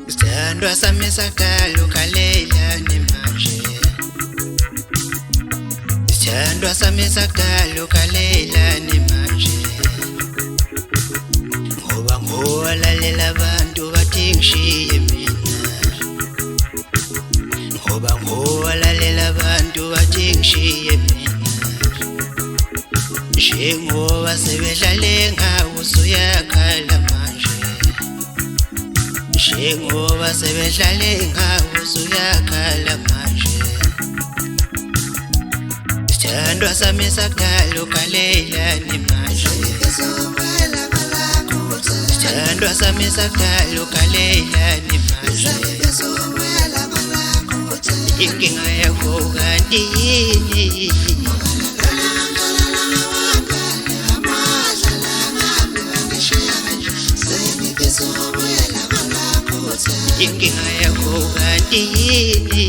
Sithandwa sami sakudala ukhalelani manje. Sithandwa sami sakudala ukhalelani manje. Ngoba ngolalela abantu bathi ngishiye mina. Ngoba ngolalela abantu bathi ngishiye mina. Njengoba sebedlale ngawe usuyakhala manje. Njengoba sebedlale ngawe usuyakhala manje. Sithandwa sami sakudala ukhalelani manje. Sithandwa sami sakudala ukhalelani manje. Inkinga yakho kanti yini? Inkinga yakho kanti yini?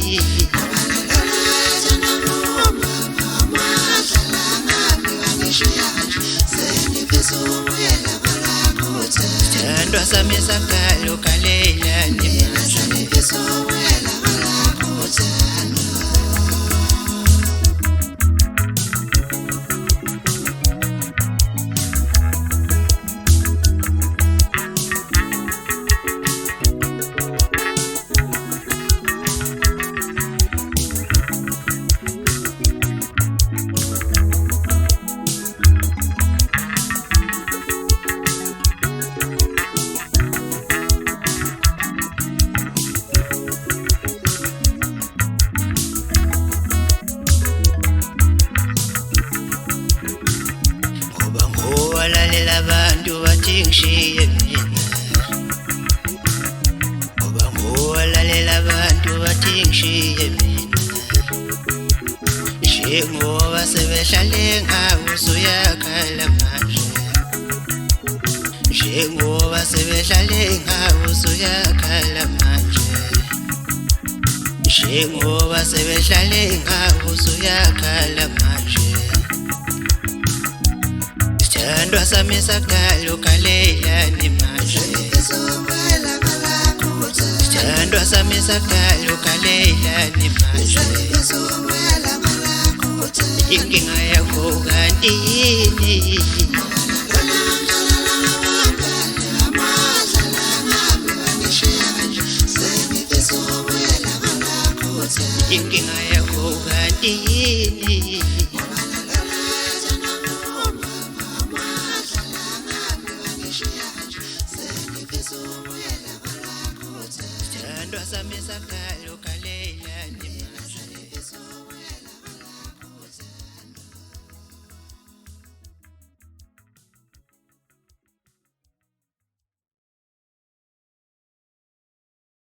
Sithandwa sami sakudala ukhalelani manje. Ngolalela abantu bathi ngishiye mina. Ngoba ngolalela abantu bathi ngishiye mina. Njengoba sebedlale ngawe usuyakhala manje. Njengoba sebedlale ngawe usuyakhala manje. Njengoba sebedlale ngawe usuyakhala manje. Sithandwa sami sakudala ukhalelani manje. Sithandwa sami sakudala ukhalelani manje. Inkinga yakho kanti yini? Inkinga yakho kanti yini? Sithandwa sami sakudala ukhalelani.